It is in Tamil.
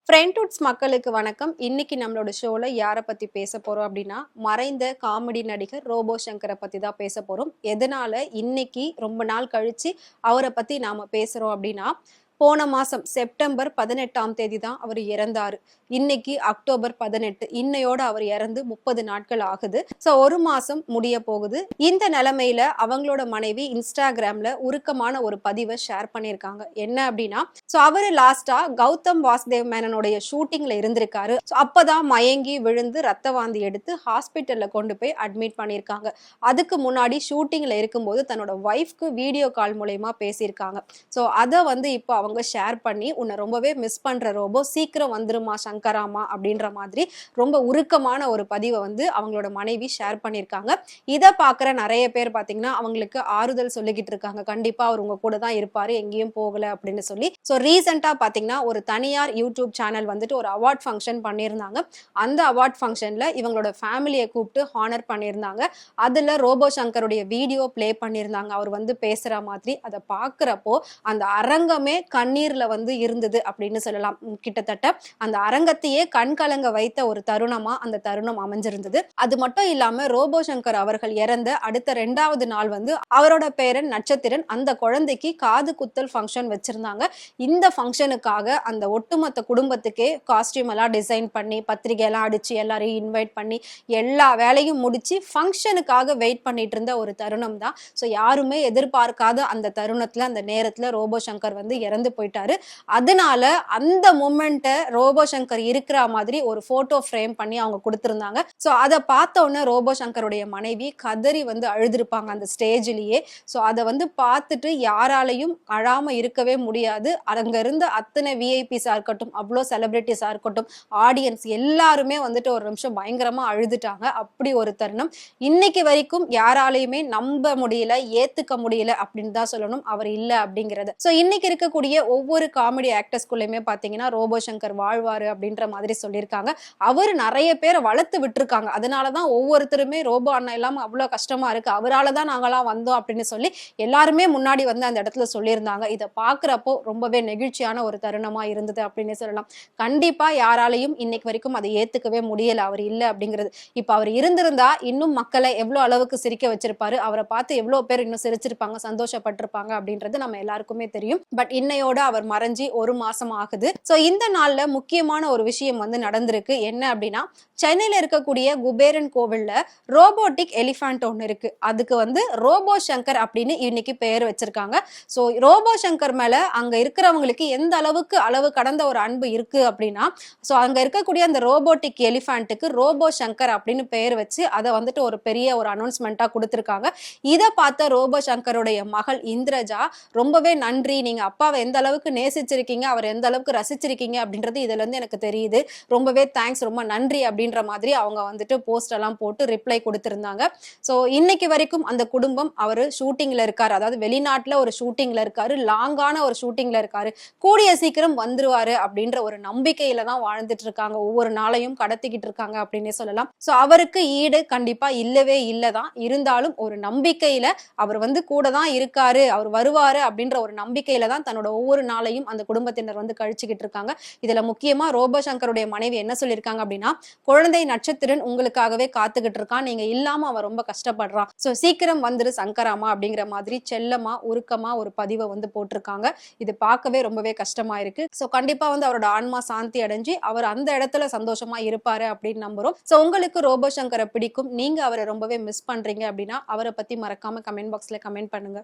ஃப்ரெண்ட்வுட்ஸ் மக்களுக்கு வணக்கம். இன்னைக்கு நம்மளோட ஷோல யாரை பத்தி பேச போறோம் அப்படின்னா, மறைந்த காமெடி நடிகர் ரோபோ சங்கரை பத்தி தான் பேச போறோம். எதனால இன்னைக்கு ரொம்ப நாள் கழிச்சு அவரை பத்தி நாம பேசுறோம் அப்படின்னா, போன மாசம் செப்டம்பர் 18ஆம் தேதி தான் அவர் இறந்தாரு. இன்னைக்கு அக்டோபர் 18. இன்னையோட அவர் இறந்து 30 நாட்கள் ஆகுது. ஸோ 1 மாசம் முடிய போகுது. இந்த நிலைமையில அவங்களோட மனைவி இன்ஸ்டாகிராம்ல உருக்கமான ஒரு பதிவை ஷேர் பண்ணியிருக்காங்க. என்ன அப்படின்னா, ஸோ அவரு லாஸ்டா கௌதம் வாசுதேவ் மேனனுடைய ஷூட்டிங்ல இருந்திருக்காரு. ஸோ அப்பதான் மயங்கி விழுந்து ரத்த வாந்தி எடுத்து ஹாஸ்பிட்டல்ல கொண்டு போய் அட்மிட் பண்ணியிருக்காங்க. அதுக்கு முன்னாடி ஷூட்டிங்ல இருக்கும்போது தன்னோட ஒய்ஃப்க்கு வீடியோ கால் மூலயமா பேசியிருக்காங்க. ஸோ அதை வந்து இப்போ அவங்க ஷேர் பண்ணி, உன்னை ரொம்பவே மிஸ் பண்ற ரோபோ, சீக்கிரம் வந்துருமா சங்கராமா அப்படின்ற மாதிரி ரொம்ப உருக்கமான ஒரு பதிவை வந்து அவங்களோட மனைவி ஷேர் பண்ணியிருக்காங்க. இதை பார்க்குற நிறைய பேர் பார்த்தீங்கன்னா அவங்களுக்கு ஆறுதல் சொல்லிக்கிட்டு இருக்காங்க. கண்டிப்பா அவர் உங்க கூட தான் இருப்பாரு, எங்கேயும் போகல அப்படின்னு சொல்லி. ஸோ ரீசெண்டா பார்த்தீங்கன்னா ஒரு தனியார் யூடியூப் சேனல் வந்துட்டு ஒரு அவார்ட் ஃபங்க்ஷன் பண்ணியிருந்தாங்க. அந்த அவார்ட் ஃபங்க்ஷன்ல இவங்களோட ஃபேமிலியை கூப்பிட்டு ஹானர் பண்ணியிருந்தாங்க. அதுல ரோபோ சங்கருடைய வீடியோ பிளே பண்ணியிருந்தாங்க, அவர் வந்து பேசுற மாதிரி. அதை பார்க்குறப்போ அந்த அரங்கமே கண்ணீர்ல வந்து இருந்தது அப்படின்னு சொல்லலாம். கிட்டத்தட்ட அந்த அரங்கத்தையே கண் கலங்க வைத்த ஒரு தருணமா அந்த தருணம் அமைஞ்சிருந்தது. அது மட்டும் இல்லாம ரோபோ சங்கர் அவர்கள் இறந்த அடுத்த 2வது நாள் வந்து அவரோட பேரன் நட்சத்திரன் அந்த குழந்தைக்கு காது குத்தல் ஃபங்க்ஷன் வச்சிருந்தாங்க. இந்த ஃபங்க்ஷனுக்காக அந்த ஒட்டுமொத்த குடும்பத்துக்கே காஸ்டியூம் எல்லாம் டிசைன் பண்ணி, பத்திரிகை எல்லாம் அடிச்சு, எல்லாரையும் இன்வைட் பண்ணி, எல்லா வேலையும் முடிச்சு ஃபங்க்ஷனுக்காக வெயிட் பண்ணிட்டு இருந்த ஒரு தருணம் தான். ஸோ யாருமே எதிர்பார்க்காத அந்த தருணத்துல, அந்த நேரத்துல ரோபோ சங்கர் வந்து இறந்து போயிட்டாரு. அதனால அந்த மொமெண்ட்டை ரோபோ சங்கர் இருக்கிற மாதிரி ஒரு போட்டோ ஃப்ரேம் பண்ணி அவங்க கொடுத்திருந்தாங்க. ஸோ அதை பார்த்த உடனே ரோபோ சங்கருடைய மனைவி கதறி வந்து அழுதுருப்பாங்க அந்த ஸ்டேஜ்லயே. ஸோ அதை வந்து பார்த்துட்டு யாராலையும் அழாம இருக்கவே முடியாது. அங்க இருந்த அத்தனை விஐபிஸா இருக்கட்டும், அவ்வளோ செலிபிரிட்டிஸா இருக்கட்டும், ஆடியன்ஸ் எல்லாருமே வந்துட்டு ஒரு நிமிஷம் பயங்கரமா அழுதுட்டாங்க. அப்படி ஒரு தருணம் இன்னைக்கு வரைக்கும் யாராலையுமே நம்ப முடியல, ஏத்துக்க முடியல அப்படின்னு தான் சொல்லணும், அவர் இல்ல அப்படிங்கிறது. ஸோ இன்னைக்கு இருக்கக்கூடிய ஒவ்வொரு காமெடி ஆக்டர்ஸ்குள்ளயுமே பாத்தீங்கன்னா ரோபோ சங்கர் வாழ்வாரு அப்படின்ற மாதிரி சொல்லியிருக்காங்க. அவரு நிறைய பேரை வளர்த்து விட்டுருக்காங்க. அதனாலதான் ஒவ்வொருத்தருமே ரோபோ அண்ணா இல்லாம அவ்வளவு கஷ்டமா இருக்கு, அவராலதான் நாங்களாம் வந்தோம் அப்படின்னு சொல்லி எல்லாருமே முன்னாடி வந்து அந்த இடத்துல சொல்லியிருந்தாங்க. இதை பாக்குறப்போ ரொம்பவே நெகிழ்ச்சியான ஒரு தருணமா இருந்தது அப்படின்னு சொல்லலாம். கண்டிப்பா யாராலையும் இன்னைக்கு வரைக்கும் அதை ஏத்துக்கவே முடியல, அவர் இல்ல அப்படிங்கிறது. இப்ப அவர் இருந்திருந்தா இன்னும் மக்களை எவ்வளவு அளவுக்கு சிரிக்க வச்சிருப்பாரு, அவரை பார்த்து எவ்வளவு பேர் இன்னும் சிரிச்சிருப்பாங்க, சந்தோஷப்பட்டிருப்பாங்க அப்படின்றது நம்ம எல்லாருக்குமே தெரியும். பட் இன்னையோட அவர் மறைஞ்சி 1 மாசம் ஆகுது. சோ இந்த நாள்ல முக்கியமான ஒரு விஷயம் வந்து நடந்திருக்கு. என்ன அப்படின்னா, சென்னையில இருக்கக்கூடிய குபேரன் கோவில்ல ரோபோட்டிக் எலிஃபண்ட் ஒன்று இருக்கு. அதுக்கு வந்து ரோபோ சங்கர் அப்படின்னு இன்னைக்கு பெயர் வச்சிருக்காங்க. ஸோ ரோபோ சங்கர் மேல அங்க இருக்கிறவங்களுக்கு எந்த அளவுக்கு அளவு கடந்த ஒரு அன்பு இருக்கு அப்படின்னா, ஸோ அங்க இருக்கக்கூடிய அந்த ரோபோட்டிக் எலிஃபண்ட்டுக்கு ரோபோ சங்கர் அப்படின்னு பெயர் வச்சு அதை வந்துட்டு ஒரு பெரிய ஒரு அனௌன்ஸ்மெண்டா கொடுத்துருக்காங்க. இதை பார்த்த ரோபோ சங்கருடைய மகள் இந்திரஜா ரொம்பவே நன்றி, நீங்க அப்பாவை எந்த அளவுக்கு நேசிச்சிருக்கீங்க, அவர் எந்த அளவுக்கு ரசிச்சிருக்கீங்க அப்படின்றது இதுல இருந்து எனக்கு தெரியுது, ரொம்பவே தேங்க்ஸ், ரொம்ப நன்றி அப்படின்ற மாதிரி அவங்க வந்துட்டு போஸ்ட் எல்லாம் போட்டு ரிப்ளை கொடுத்திருந்தாங்க. ஸோ இன்னைக்கு வரைக்கும் அந்த குடும்பம் அவர் ஷூட்டிங்ல இருக்காரு, அதாவது வெளிநாட்டுல ஒரு ஷூட்டிங்ல இருக்காரு, லாங்கான ஒரு ஷூட்டிங்ல இருக்காரு, கூடிய சீக்கிரம் வந்துருவாரு அப்படின்ற ஒரு நம்பிக்கையில தான் வாழ்ந்துட்டு இருக்காங்க, ஒவ்வொரு நாளையும் கடத்திக்கிட்டு இருக்காங்க அப்படின்னே சொல்லலாம். ஸோ அவருக்கு ஈடு கண்டிப்பா இல்லவே இல்லதான். இருந்தாலும் ஒரு நம்பிக்கையில அவர் வந்து கூட தான் இருக்காரு, அவர் வருவாரு அப்படின்ற ஒரு நம்பிக்கையில தான் தன்னோட ஒவ்வொரு நாளையும் அந்த குடும்பத்தினர் வந்து கழிச்சுக்கிட்டு இருக்காங்க. இதுல முக்கியமா ரோபோ சங்கருடைய மனைவி என்ன சொல்லியிருக்காங்க அப்படின்னா, குழந்தை நட்சத்திரன் உங்களுக்காகவே காத்துக்கிட்டு இருக்கான், நீங்க இல்லாம அவன் ரொம்ப கஷ்டப்படுறான், சோ சீக்கிரம் வந்துரு சங்கராமா அப்படிங்கிற மாதிரி செல்லமா உருக்கமா ஒரு பதிவை வந்து போட்டிருக்காங்க. இது பார்க்கவே ரொம்பவே கஷ்டமா இருக்கு. சோ கண்டிப்பா வந்து அவரோட ஆன்மா சாந்தி அடைஞ்சு அவர் அந்த இடத்துல சந்தோஷமா இருப்பாரு அப்படின்னு நம்புறோம். சோ உங்களுக்கு ரோபோ சங்கரை பிடிக்கும், நீங்க அவரை ரொம்பவே மிஸ் பண்றீங்க அப்படின்னா அவரை பத்தி மறக்காம கமெண்ட் பாக்ஸ்ல கமெண்ட் பண்ணுங்க.